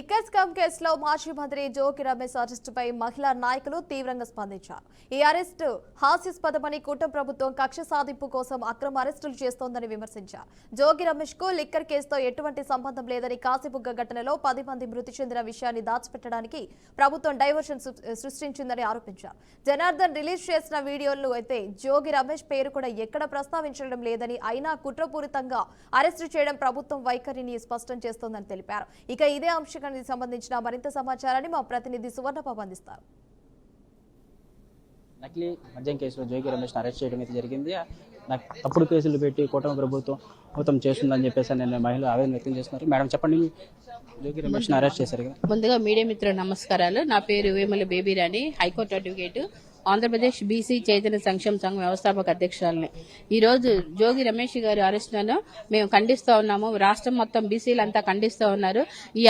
Liquor scam కేసులో మాజీ మంత్రి జోగి రమేష్ అరెస్టుపై మహిళా నాయకులు తీవ్రంగా స్పందించారు. ఈ అరెస్టు హాస్యాస్పదమని కూటమి ప్రభుత్వం కక్ష సాధింపు కోసం అక్రమ అరెస్టులు చేస్తోందని విమర్శించారు. జోగి రమేష్ కు లిక్కర్ కేసుతో ఎటువంటి సంబంధం లేదని, కాశీబుగ్గ ఘటనలో 10 మంది మృతి చెందిన విషయాన్ని దాచిపెట్టడానికి ప్రభుత్వం డైవర్షన్ సృష్టించిందని ఆరోపించారు. జనార్దన్ రిలీజ్ చేసిన వీడియోల్లో అయితే జోగి రమేష్ పేరు కూడా ఎక్కడ ప్రస్తావించడం లేదని, అయినా కుట్రపూరితంగా అరెస్టు చేయడం ప్రభుత్వం వైఖరిని స్పష్టం చేస్తోందని తెలిపారు. ఇక ఇదే అంశానికి సంబంధించిన మరింత సమాచారాన్ని మా ప్రతినిధి సువర్ణబాబు అందిస్తారు. నకిలీ మద్యం కేసులో జోగి రమేష్ అరెస్ట్ చేయడం అయితే జరిగింది. తప్పుడు కేసులు పెట్టి కూటమి ప్రభుత్వం మొత్తం చేస్తుందని చెప్పేసి నేను మహిళలు ఆవేదన వ్యక్తం చేస్తున్నారు. మేడం చెప్పండి, జోగి రమేష్ అరెస్ట్ చేశారు కదా. ముందుగా మీడియా మిత్రులు నమస్కారాలు. నా పేరు Vemula Baby Rani, high court advocate, Andhra Pradesh BC Chaitanya సంక్షేమ సంఘం వ్యవస్థాపక అధ్యక్షురాలని. ఈ రోజు జోగి రమేష్ గారి అరెస్టులను మేము ఖండిస్తూ ఉన్నాము. రాష్ట్రం మొత్తం బీసీలంతా ఖండిస్తూ ఉన్నారు. ఈ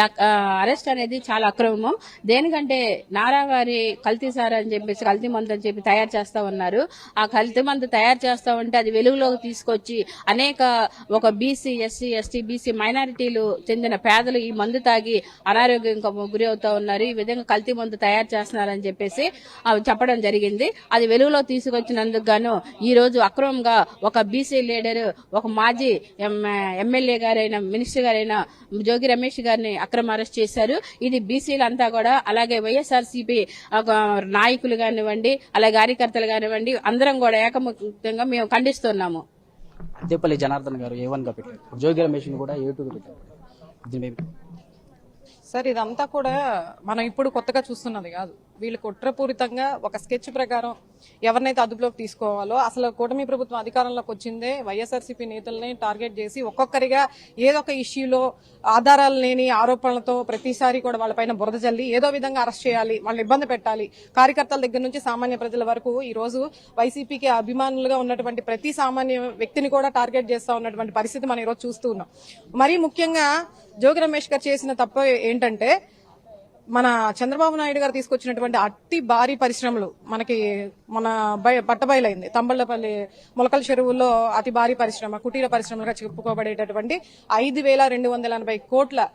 అరెస్ట్ అనేది చాలా అక్రమం. దేనికంటే నారావారి కల్తీ సార్ అని చెప్పేసి, కల్తీ మందు అని చెప్పి తయారు చేస్తా ఉన్నారు. ఆ కల్తీ మందు తయారు చేస్తా ఉంటే అది వెలుగులోకి తీసుకొచ్చి అనేక ఒక బీసీ, ఎస్సీ, ఎస్టీ, బీసీ మైనారిటీలు చెందిన పేదలు ఈ మందు తాగి అనారోగ్యం గురి అవుతా ఉన్నారు. ఈ విధంగా కల్తీ మందు తయారు చేస్తున్నారని చెప్పేసి చెప్పడం జరిగింది. అది వెలుగులో తీసుకొచ్చినందుకు గాను ఈ రోజు అక్రమంగా ఒక బీసీ లీడర్, ఒక మాజీ ఎమ్మెల్యే గారైన, మినిస్టర్ గారైన జోగి రమేష్ గారిని అక్రమ అరెస్ట్ చేశారు. ఇది బీసీలంతా కూడా, అలాగే వైఎస్ఆర్సీపీ నాయకులు కానివ్వండి, అలాగే కార్యకర్తలు కానివ్వండి, అందరం కూడా ఏకముఖంగా మేము ఖండిస్తున్నాము. అదేపల్లి జనార్దన్ గారు A1 గా పెట్టారు, జోగి రమేష్ కూడా A2 గా పెట్టారు. సార్, ఇదంతా కూడా మనం ఇప్పుడు కొత్తగా చూస్తున్నది కాదు. వీళ్ళు కుట్రపూరితంగా ఒక స్కెచ్ ప్రకారం ఎవరినైతే అదుపులోకి తీసుకోవాలో, అసలు కూటమి ప్రభుత్వం అధికారంలోకి వచ్చిందే వైఎస్ఆర్సీపీ నేతల్ని టార్గెట్ చేసి ఒక్కొక్కరిగా ఏదో ఒక ఇష్యూలో ఆధారాలు లేని ఆరోపణలతో ప్రతిసారి కూడా వాళ్ళపైన బురద జల్లి ఏదో విధంగా అరెస్ట్ చేయాలి, వాళ్ళని ఇబ్బంది పెట్టాలి. కార్యకర్తల దగ్గర నుంచి సామాన్య ప్రజల వరకు ఈ రోజు వైసీపీకి అభిమానులుగా ఉన్నటువంటి ప్రతి సామాన్య వ్యక్తిని కూడా టార్గెట్ చేస్తా ఉన్నటువంటి పరిస్థితి మనం ఈరోజు చూస్తూ ఉన్నాం. మరీ ముఖ్యంగా జోగి రమేష్ గారు చేసిన తప్పు ఏంటంటే, మన చంద్రబాబు నాయుడు గారు తీసుకొచ్చినటువంటి అతి భారీ పరిశ్రమలు మనకి మన పట్టబయలైంది. తంబళ్లపల్లి మొలకల చెరువుల్లో అతి భారీ పరిశ్రమ, కుటీర పరిశ్రమలుగా చెప్పుకోబడేటటువంటి 5,280 కోట్ల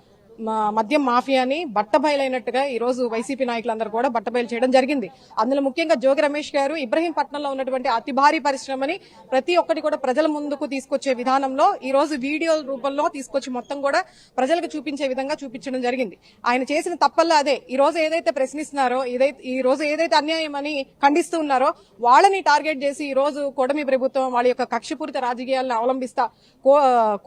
మద్యం మాఫియాని బట్టబయలైనట్టుగా ఈ రోజు వైసీపీ నాయకులందరూ కూడా బట్టబయలు చేయడం జరిగింది. అందులో ముఖ్యంగా జోగి రమేష్ గారు ఇబ్రహీంపట్నంలో ఉన్నటువంటి అతి భారీ పరిశ్రమని ప్రతి ఒక్కటి కూడా ప్రజల ముందుకు తీసుకొచ్చే విధానంలో ఈ రోజు వీడియో రూపంలో తీసుకొచ్చి మొత్తం కూడా ప్రజలకు చూపించే విధంగా చూపించడం జరిగింది. ఆయన చేసిన తప్పల్లా అదే. ఈ రోజు ఏదైతే ప్రశ్నిస్తున్నారో, ఈ రోజు ఏదైతే అన్యాయం అని ఖండిస్తూ ఉన్నారో వాళ్ళని టార్గెట్ చేసి ఈ రోజు కూటమి ప్రభుత్వం వాళ్ళ యొక్క కక్షపూరిత రాజకీయాలను అవలంబిస్తా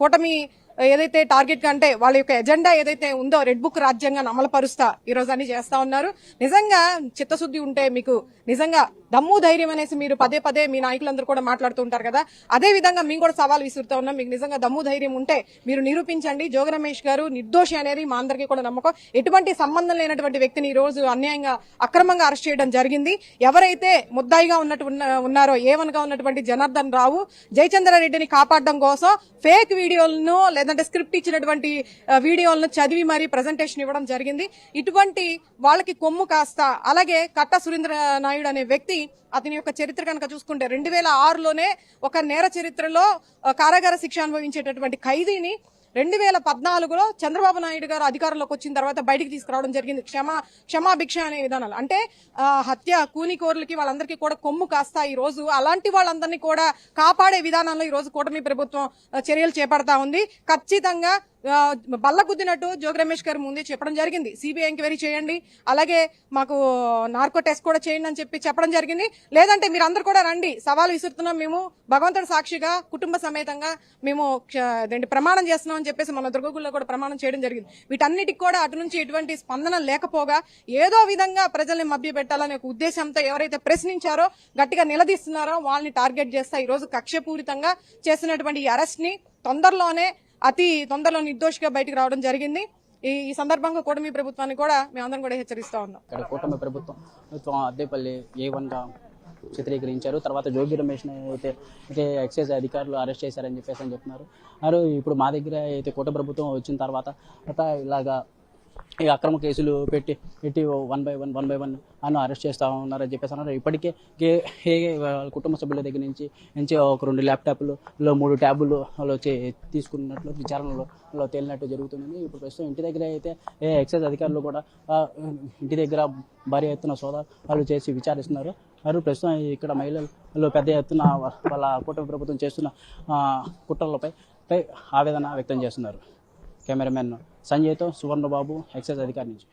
కూటమి ఏదైతే టార్గెట్ కంటే వాళ్ళ యొక్క ఎజెండా ఏదైతే ఉందో రెడ్ బుక్ రాజ్యాంగాన్ని అమలుపరుస్తా ఈ రోజు అన్ని చేస్తా ఉన్నారు. నిజంగా చిత్తశుద్ధి ఉంటే, మీకు నిజంగా దమ్ము ధైర్యం అనేసి మీరు పదే పదే మీ నాయకులందరూ కూడా మాట్లాడుతూ ఉంటారు కదా, అదే విధంగా మేము కూడా సవాల్ విసురుతా ఉన్నాం. మీకు నిజంగా దమ్ము ధైర్యం ఉంటే మీరు నిరూపించండి. జోగి రమేష్ గారు నిర్దోషి అనేది మా అందరికీ కూడా నమ్మకం. ఎటువంటి సంబంధం లేనటువంటి వ్యక్తిని ఈ రోజు అన్యాయంగా అక్రమంగా అరెస్ట్ చేయడం జరిగింది. ఎవరైతే ముద్దాయిగా ఉన్నారో A1 గా ఉన్నటువంటి జనార్దన్ రావు, జయచంద్రారెడ్డిని కాపాడడం కోసం ఫేక్ వీడియోలను లేదంటే స్క్రిప్ట్ ఇచ్చినటువంటి వీడియోలను చదివి మరీ ప్రజెంటేషన్ ఇవ్వడం జరిగింది. ఇటువంటి వాళ్ళకి కొమ్ము కాస్త, అలాగే కట్టా సురేంద్ర నాయుడు అనే వ్యక్తి, అతని యొక్క చరిత్ర కనుక చూసుకుంటే 2006లోనే ఒక నేర చరిత్రలో కారాగార శిక్ష అనుభవించేటటువంటి ఖైదీని 2014లో చంద్రబాబు నాయుడు గారు అధికారంలోకి వచ్చిన తర్వాత బయటికి తీసుకురావడం జరిగింది. క్షమాభిక్ష అనే విధానాలు అంటే హత్య కూనికోరులకి వాళ్ళందరికీ కూడా కొమ్ము కాస్తా ఈ రోజు అలాంటి వాళ్ళందరినీ కూడా కాపాడే విధానంలో ఈ రోజు కూటమి ప్రభుత్వం చర్యలు చేపడతా ఉంది. ఖచ్చితంగా బల్లగుద్దినట్టు జోగి రమేష్ గారు ముందే చెప్పడం జరిగింది. సిబిఐ ఎంక్వైరీ చేయండి, అలాగే మాకు నార్కో టెస్ట్ కూడా చేయండి అని చెప్పడం జరిగింది. లేదంటే మీరు అందరు కూడా రండి, సవాల్ విసురుతున్నాం, మేము భగవంతుడి సాక్షిగా కుటుంబ సమేతంగా మేము ప్రమాణం చేస్తున్నాం అని చెప్పేసి మన దుర్గగుల్లో కూడా ప్రమాణం చేయడం జరిగింది. వీటన్నిటికి కూడా అటు నుంచి ఎటువంటి స్పందన లేకపోగా ఏదో విధంగా ప్రజల్ని మభ్యపెట్టాలనే ఒక ఉద్దేశంతో ఎవరైతే ప్రశ్నించారో, గట్టిగా నిలదీస్తున్నారో వాళ్ళని టార్గెట్ చేస్తా ఈ రోజు కక్షపూరితంగా చేసినటువంటి ఈ అరెస్ట్ ని అతి తొందరలో నిర్దోషిగా బయటకు రావడం జరిగింది. ఈ సందర్భంగా కూటమి ప్రభుత్వాన్ని కూడా మేమందరం కూడా హెచ్చరిస్తా ఉన్నాం. కూటమి ప్రభుత్వం అద్దేపల్లి A1 గా చిత్రీకరించారు. తర్వాత జోగి రమేష్ అయితే ఎక్సైజ్ అధికారులు అరెస్ట్ చేశారని చెప్పేసి చెప్తున్నారు. ఇప్పుడు మా దగ్గర అయితే కూటమి ప్రభుత్వం వచ్చిన తర్వాత ఇలాగా ఈ అక్రమ కేసులు పెట్టి వన్ బై వన్ అని అరెస్ట్ చేస్తూ ఉన్నారని చెప్పేసి అన్నారు. ఇప్పటికే వాళ్ళ కుటుంబ సభ్యుల దగ్గర నుంచి ఒక 2 ల్యాప్టాప్లు 3 ట్యాబులు తీసుకున్నట్లు విచారణలో తేలినట్టు జరుగుతుంది. ఇప్పుడు ప్రస్తుతం ఇంటి దగ్గర అయితే ఎక్సైజ్ అధికారులు కూడా ఇంటి దగ్గర భారీ ఎత్తున సోదాలు చేసి విచారిస్తున్నారు. మరియు ప్రస్తుతం ఇక్కడ మహిళలు పెద్ద ఎత్తున వాళ్ళ కూటమి ప్రభుత్వం చేస్తున్న కుట్రలపై ఆవేదన వ్యక్తం చేస్తున్నారు. కెమెరామెన్ సంజయ్తో సువర్ణబాబు, ఎక్సైజ్ అధికారి నుంచి.